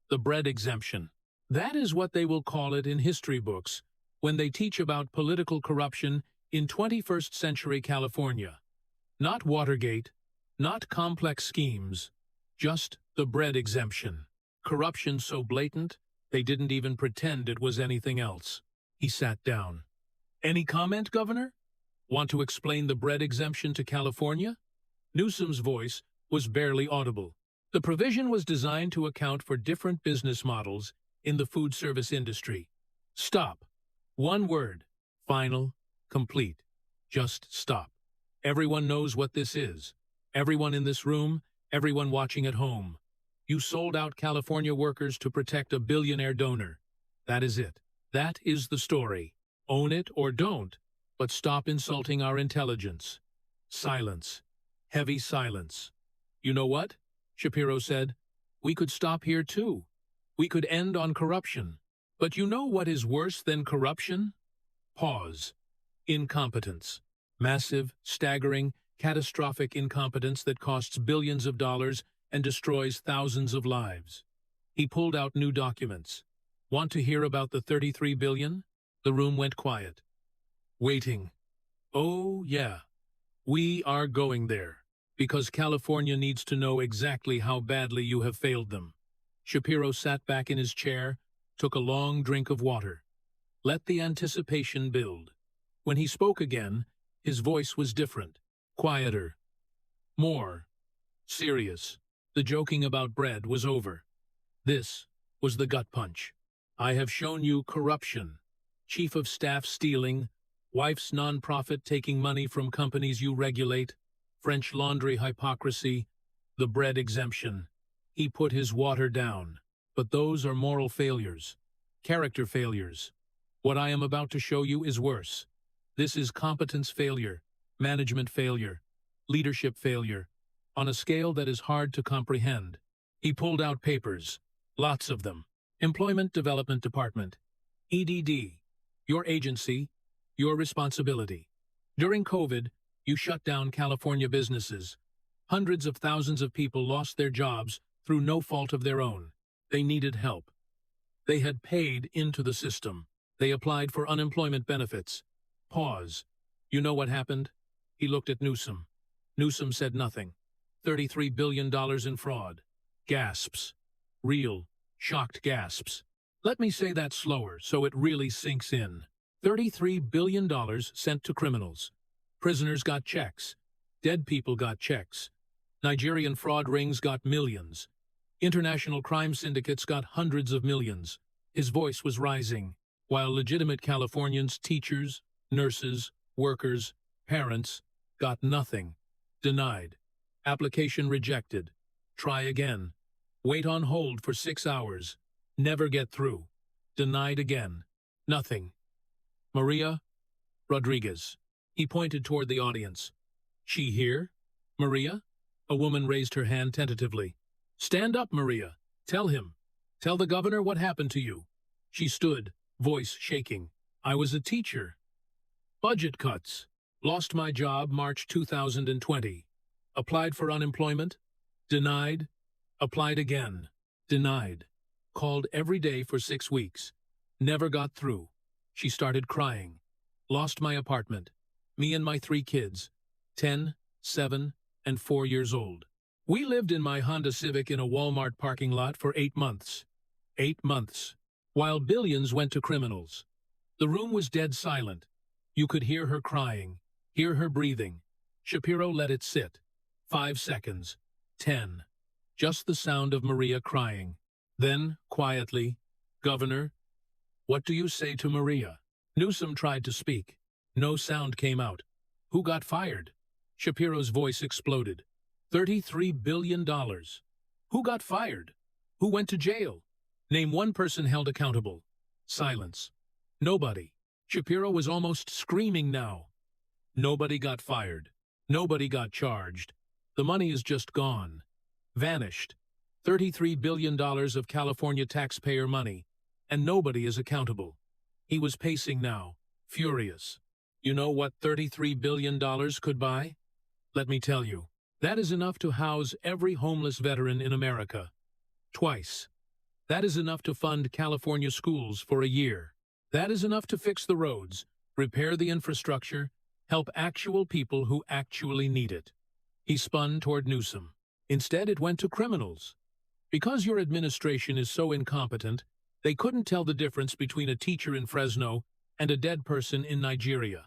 S1: "The bread exemption. That is what they will call it in history books when they teach about political corruption in 21st century California. Not Watergate, not complex schemes, just the bread exemption. Corruption so blatant, they didn't even pretend it was anything else." He sat down. "Any comment, Governor? Want to explain the bread exemption to California?" Newsom's voice was barely audible. The provision was designed to account for different business models in the food service industry. Stop. One word. Final. Complete. Just stop. Everyone knows what this is. Everyone in this room, everyone watching at home. You sold out California workers to protect a billionaire donor. That is it. That is the story. Own it or don't, but stop insulting our intelligence. Silence. Heavy silence. "You know what?" Shapiro said. "We could stop here too. We could end on corruption. But you know what is worse than corruption?" Pause. Incompetence. Massive, staggering, catastrophic incompetence that costs billions of dollars and destroys thousands of lives. He pulled out new documents. "Want to hear about the $33 billion? The room went quiet. Waiting. "Oh, yeah. We are going there. Because California needs to know exactly how badly you have failed them." Shapiro sat back in his chair, took a long drink of water. Let the anticipation build. When he spoke again, his voice was different, quieter, more serious. The joking about bread was over. This was the gut punch. "I have shown you corruption, chief of staff stealing, Wife's nonprofit taking money from companies you regulate. French laundry hypocrisy. The bread exemption. He put his water down. But those are moral failures. Character failures. What I am about to show you is worse. This is competence failure, management failure, leadership failure, on a scale that is hard to comprehend. He pulled out papers. Lots of them. Employment Development Department. EDD. Your agency. Your responsibility. During COVID, you shut down California businesses. Hundreds of thousands of people lost their jobs through no fault of their own. They needed help. They had paid into the system. They applied for unemployment benefits. Pause. You know what happened? He looked at Newsom. Newsom said nothing. $33 billion in fraud. Gasps. Real, shocked gasps. Let me say that slower so it really sinks in. $33 billion sent to criminals. Prisoners got checks. Dead people got checks. Nigerian fraud rings got millions. International crime syndicates got hundreds of millions. His voice was rising, while legitimate Californians, teachers, nurses, workers, parents, got nothing. Denied. Application rejected. Try again. Wait on hold for 6 hours. Never get through. Denied again. Nothing. Maria Rodriguez. He pointed toward the audience. She here? Maria? A woman raised her hand tentatively. Stand up, Maria. Tell him. Tell the governor what happened to you. She stood, voice shaking. I was a teacher. Budget cuts. Lost my job March 2020. Applied for unemployment. Denied. Applied again. Denied. Called every day for 6 weeks. Never got through. She started crying. Lost my apartment. Me and my 3 kids. 10, 7, and 4 years old. We lived in my Honda Civic in a Walmart parking lot for 8 months. 8 months. While billions went to criminals. The room was dead silent. You could hear her crying, hear her breathing. Shapiro let it sit. 5 seconds. 10. Just the sound of Maria crying. Then, quietly, Governor, what do you say to Maria? Newsom tried to speak. No sound came out. Who got fired? Shapiro's voice exploded. $33 billion. Who got fired? Who went to jail? Name one person held accountable. Silence. Nobody. Shapiro was almost screaming now. Nobody got fired. Nobody got charged. The money is just gone. Vanished. $33 billion of California taxpayer money. And nobody is accountable. He was pacing now, furious. You know what $33 billion could buy? Let me tell you. That is enough to house every homeless veteran in America. Twice. That is enough to fund California schools for a year. That is enough to fix the roads, repair the infrastructure, help actual people who actually need it. He spun toward Newsom. Instead, it went to criminals. Because your administration is so incompetent, they couldn't tell the difference between a teacher in Fresno and a dead person in Nigeria.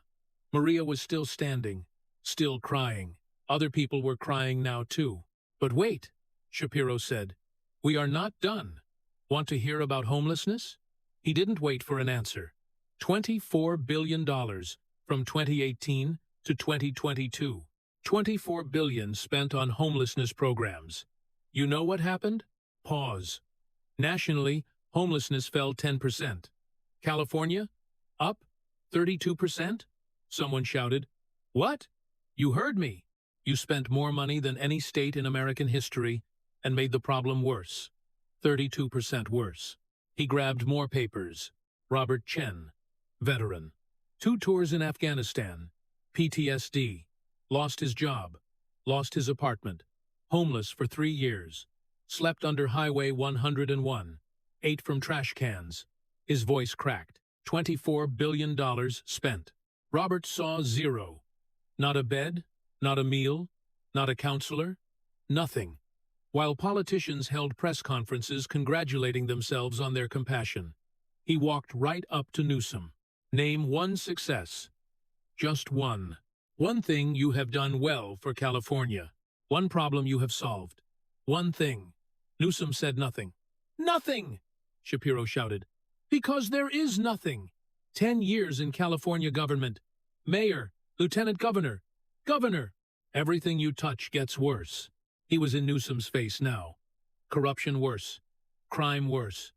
S1: Maria was still standing, still crying. Other people were crying now too. But wait, Shapiro said. We are not done. Want to hear about homelessness? He didn't wait for an answer. $24 billion from 2018 to 2022. $24 billion spent on homelessness programs. You know what happened? Pause. Nationally, homelessness fell 10%. California? Up 32%? Someone shouted. What? You heard me. You spent more money than any state in American history and made the problem worse. 32% worse. He grabbed more papers. Robert Chen, veteran. 2 tours in Afghanistan. PTSD. Lost his job. Lost his apartment. Homeless for 3 years. Slept under Highway 101. Ate from trash cans. His voice cracked. $24 billion spent. Robert saw zero. Not a bed, not a meal, not a counselor, nothing. While politicians held press conferences congratulating themselves on their compassion, he walked right up to Newsom. Name one success. Just one. One thing you have done well for California. One problem you have solved. One thing. Newsom said nothing. Nothing! Shapiro shouted. Because there is nothing. 10 years in California government. Mayor, Lieutenant Governor, Governor. Everything you touch gets worse. He was in Newsom's face now. Corruption worse. Crime worse.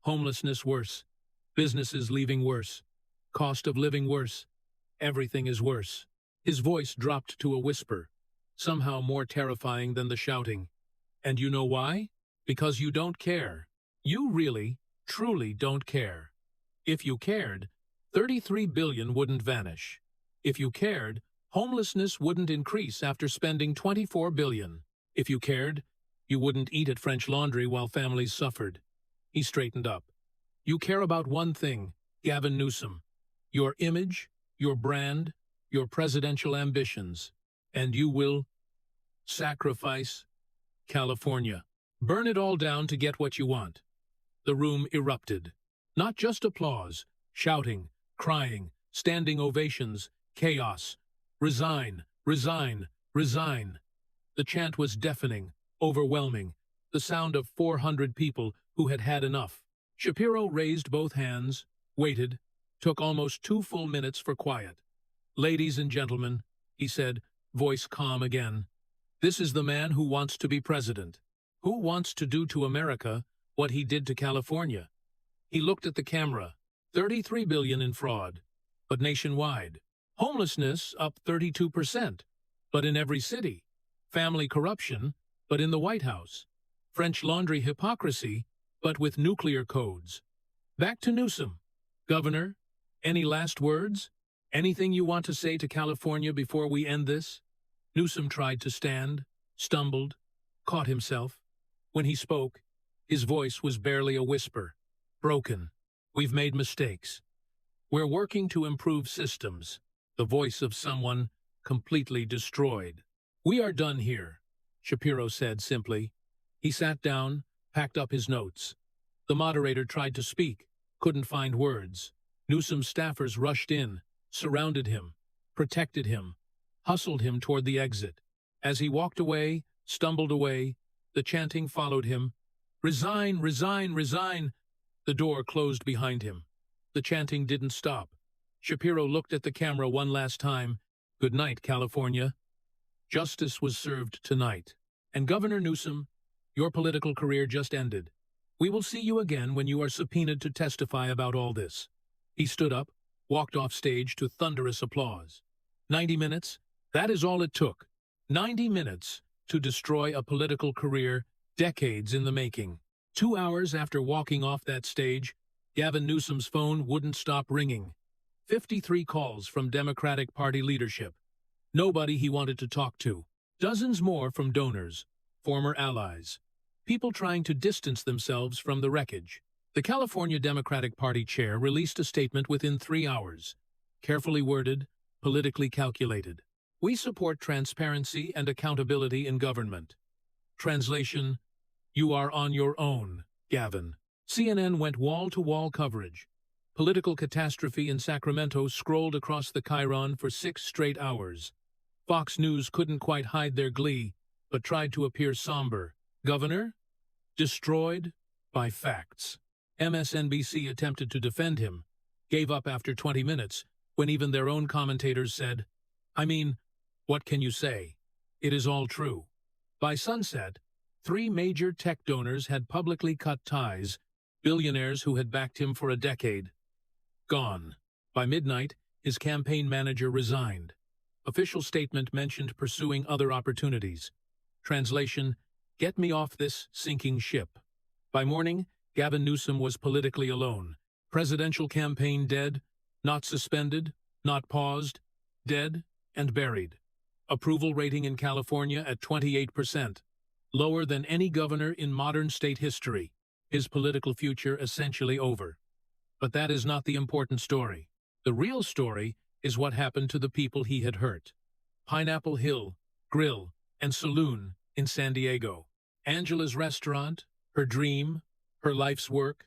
S1: Homelessness worse. Businesses leaving worse. Cost of living worse. Everything is worse. His voice dropped to a whisper, somehow more terrifying than the shouting. And you know why? Because you don't care. You really, truly don't care. If you cared, 33 billion wouldn't vanish. If you cared, homelessness wouldn't increase after spending 24 billion. If you cared, you wouldn't eat at French Laundry while families suffered. He straightened up. You care about one thing, Gavin Newsom. Your image, your brand, your presidential ambitions. And you will sacrifice California. Burn it all down to get what you want. The room erupted. Not just applause, shouting, crying, standing ovations, chaos. Resign, resign, resign. The chant was deafening, overwhelming, the sound of 400 people who had had enough. Shapiro raised both hands, waited, took almost 2 full minutes for quiet. Ladies and gentlemen, he said, voice calm again, this is the man who wants to be president, who wants to do to America what he did to California. He looked at the camera, 33 billion in fraud, but nationwide. Homelessness up 32%, but in every city. Family corruption, but in the White House. French Laundry hypocrisy, but with nuclear codes. Back to Newsom. Governor, any last words? Anything you want to say to California before we end this? Newsom tried to stand, stumbled, caught himself. When he spoke, his voice was barely a whisper. Broken. We've made mistakes. We're working to improve systems. The voice of someone completely destroyed. We are done here, Shapiro said simply. He sat down, packed up his notes. The moderator tried to speak, couldn't find words. Newsom's staffers rushed in, surrounded him, protected him, hustled him toward the exit. As he walked away, stumbled away, the chanting followed him. Resign, resign, resign. The door closed behind him. The chanting didn't stop. Shapiro looked at the camera one last time. Good night, California. Justice was served tonight. And Governor Newsom, your political career just ended. We will see you again when you are subpoenaed to testify about all this. He stood up, walked off stage to thunderous applause. 90 minutes? That is all it took. 90 minutes to destroy a political career decades in the making. 2 hours after walking off that stage, Gavin Newsom's phone wouldn't stop ringing. 53 calls from Democratic Party leadership. Nobody he wanted to talk to. Dozens more from donors, former allies. People trying to distance themselves from the wreckage. The California Democratic Party chair released a statement within 3 hours. Carefully worded, politically calculated. We support transparency and accountability in government. Translation: you are on your own, Gavin. CNN went wall-to-wall coverage. Political catastrophe in Sacramento scrolled across the chyron for 6 straight hours. Fox News couldn't quite hide their glee, but tried to appear somber. Governor? Destroyed by facts. MSNBC attempted to defend him, gave up after 20 minutes, when even their own commentators said, I mean, what can you say? It is all true. By sunset, 3 major tech donors had publicly cut ties, billionaires who had backed him for a decade. Gone. By midnight, his campaign manager resigned. Official statement mentioned pursuing other opportunities. Translation: get me off this sinking ship. By morning, Gavin Newsom was politically alone. Presidential campaign dead, not suspended, not paused, dead and buried. Approval rating in California at 28%, lower than any governor in modern state history. His political future essentially over. But that is not the important story. The real story is what happened to the people he had hurt. Pineapple Hill, Grill, and Saloon in San Diego. Angela's restaurant, her dream, her life's work,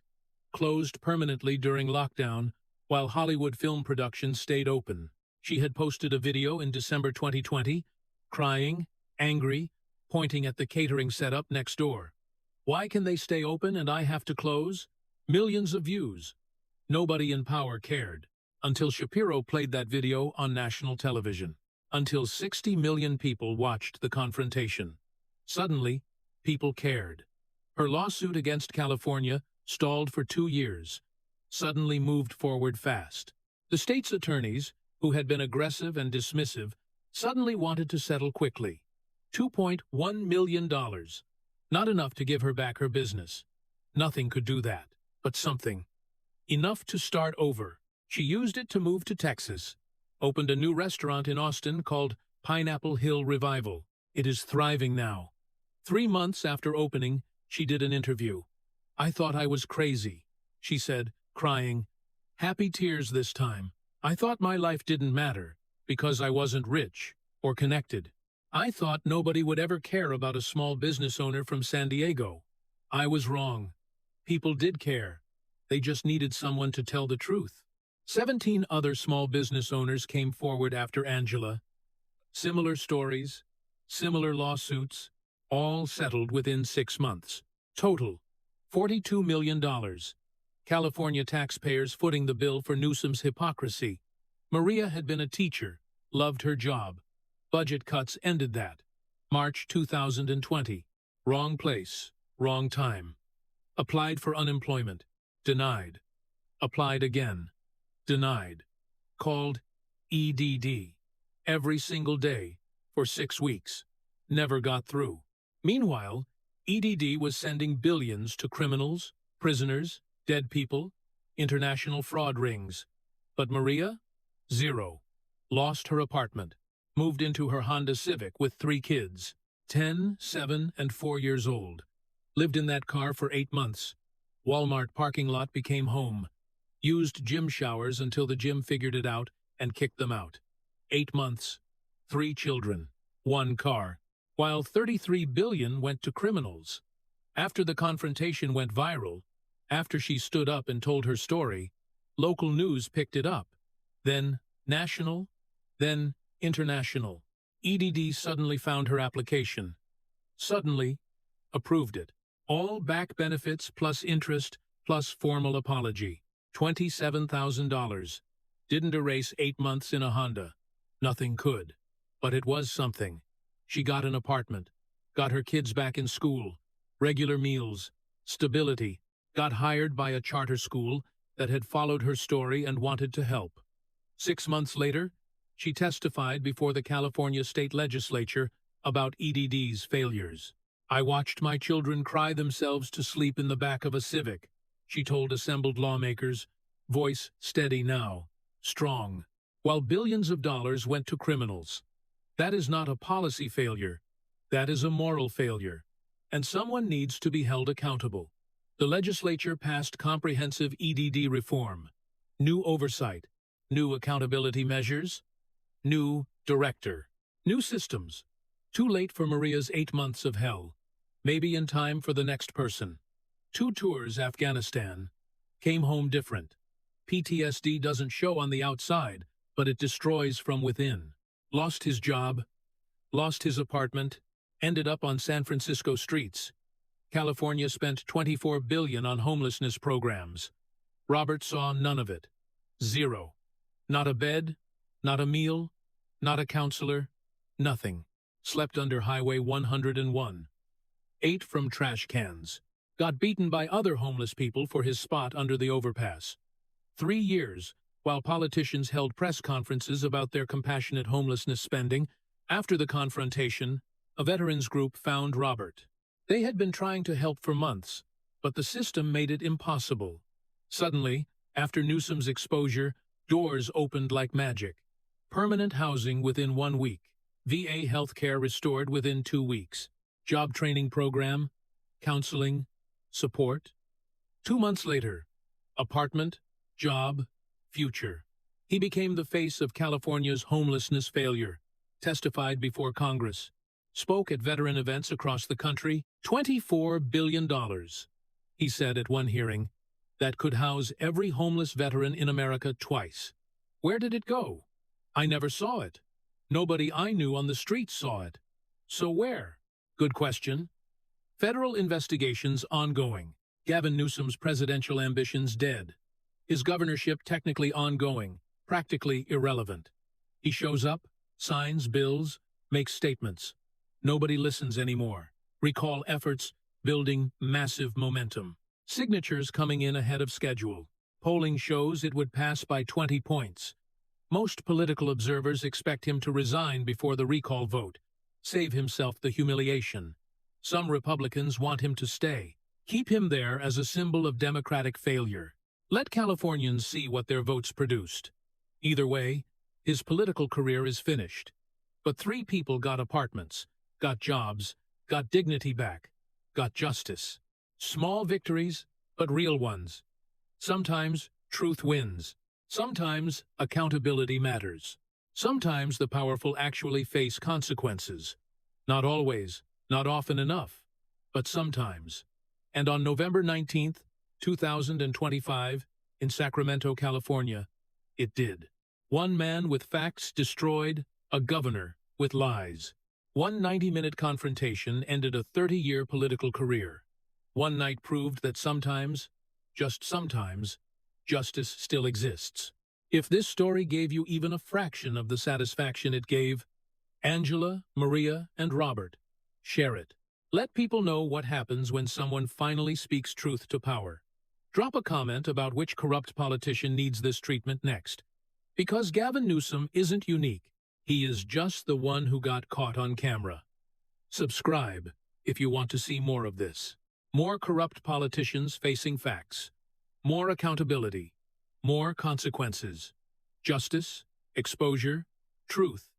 S1: closed permanently during lockdown while Hollywood film productions stayed open. She had posted a video in December 2020, crying, angry, pointing at the catering setup next door. Why can they stay open and I have to close? Millions of views. Nobody in power cared. Until Shapiro played that video on national television. Until 60 million people watched the confrontation. Suddenly, people cared. Her lawsuit against California, stalled for 2 years, suddenly moved forward fast. The state's attorneys, who had been aggressive and dismissive, suddenly wanted to settle quickly. $2.1 million. Not enough to give her back her business. Nothing could do that, but something. Enough to start over. She used it to move to Texas, opened a new restaurant in Austin called Pineapple Hill Revival. It is thriving now. 3 months after opening, she did an interview. "I thought I was crazy," she said, crying. Happy tears this time. "I thought my life didn't matter because I wasn't rich or connected. I thought nobody would ever care about a small business owner from San Diego. I was wrong. People did care. They just needed someone to tell the truth." 17 other small business owners came forward after Angela. Similar stories, similar lawsuits, all settled within 6 months. Total, $42 million. California taxpayers footing the bill for Newsom's hypocrisy. Maria had been a teacher, loved her job. Budget cuts ended that. March 2020. Wrong place, wrong time. Applied for unemployment. Denied. Applied again. Denied. Called EDD. Every single day for 6 weeks. Never got through. Meanwhile, EDD was sending billions to criminals, prisoners, dead people, international fraud rings. But Maria? Zero. Lost her apartment. Moved into her Honda Civic with 3 kids, 10, 7, and 4 years old. Lived in that car for 8 months. Walmart parking lot became home. Used gym showers until the gym figured it out and kicked them out. 8 months, 3 children, 1 car, while $33 billion went to criminals. After the confrontation went viral, after she stood up and told her story, local news picked it up. Then national, then international. EDD suddenly found her application. Suddenly, approved it. All back benefits plus interest plus formal apology. $27,000. Didn't erase 8 months in a Honda. Nothing could. But it was something. She got an apartment. Got her kids back in school. Regular meals. Stability. Got hired by a charter school that had followed her story and wanted to help. 6 months later, she testified before the California state legislature about EDD's failures. "I watched my children cry themselves to sleep in the back of a Civic," she told assembled lawmakers, voice steady now, strong, while billions of dollars went to criminals. That is not a policy failure. That is a moral failure. And someone needs to be held accountable. The legislature passed comprehensive EDD reform, new oversight, new accountability measures, new director, new systems. Too late for Maria's 8 months of hell. Maybe in time for the next person. 2 tours Afghanistan. Came home different. PTSD doesn't show on the outside, but it destroys from within. Lost his job. Lost his apartment. Ended up on San Francisco streets. California spent $24 billion on homelessness programs. Robert saw none of it. Zero. Not a bed, not a meal, not a counselor, nothing. Slept under Highway 101. Ate from trash cans. Got beaten by other homeless people for his spot under the overpass. 3 years, while politicians held press conferences about their compassionate homelessness spending, after the confrontation, a veterans group found Robert. They had been trying to help for months, but the system made it impossible. Suddenly, after Newsom's exposure, doors opened like magic. Permanent housing within 1 week. VA health care restored within 2 weeks. Job training program, counseling, support. 2 months later, apartment, job, future. He became the face of California's homelessness failure, testified before Congress, spoke at veteran events across the country. $24 billion, he said at one hearing, that could house every homeless veteran in America twice. Where did it go? I never saw it. Nobody I knew on the street saw it. So where? Good question. Federal investigations ongoing. Gavin Newsom's presidential ambitions dead. His governorship technically ongoing, practically irrelevant. He shows up, signs bills, makes statements. Nobody listens anymore. Recall efforts, building massive momentum. Signatures coming in ahead of schedule. Polling shows it would pass by 20 points. Most political observers expect him to resign before the recall vote, save himself the humiliation. Some Republicans want him to stay. Keep him there as a symbol of Democratic failure. Let Californians see what their votes produced. Either way, his political career is finished. But 3 people got apartments, got jobs, got dignity back, got justice. Small victories, but real ones. Sometimes truth wins. Sometimes accountability matters. Sometimes the powerful actually face consequences. Not always, not often enough, but sometimes. And on November 19th, 2025, in Sacramento, California, it did. One man with facts destroyed a governor with lies. One 90-minute confrontation ended a 30-year political career. One night proved that sometimes, just sometimes, justice still exists. If this story gave you even a fraction of the satisfaction it gave Angela, Maria, and Robert, share it. Let people know what happens when someone finally speaks truth to power. Drop a comment about which corrupt politician needs this treatment next. Because Gavin Newsom isn't unique. He is just the one who got caught on camera. Subscribe if you want to see more of this. More corrupt politicians facing facts. More accountability. More consequences. Justice, exposure, truth.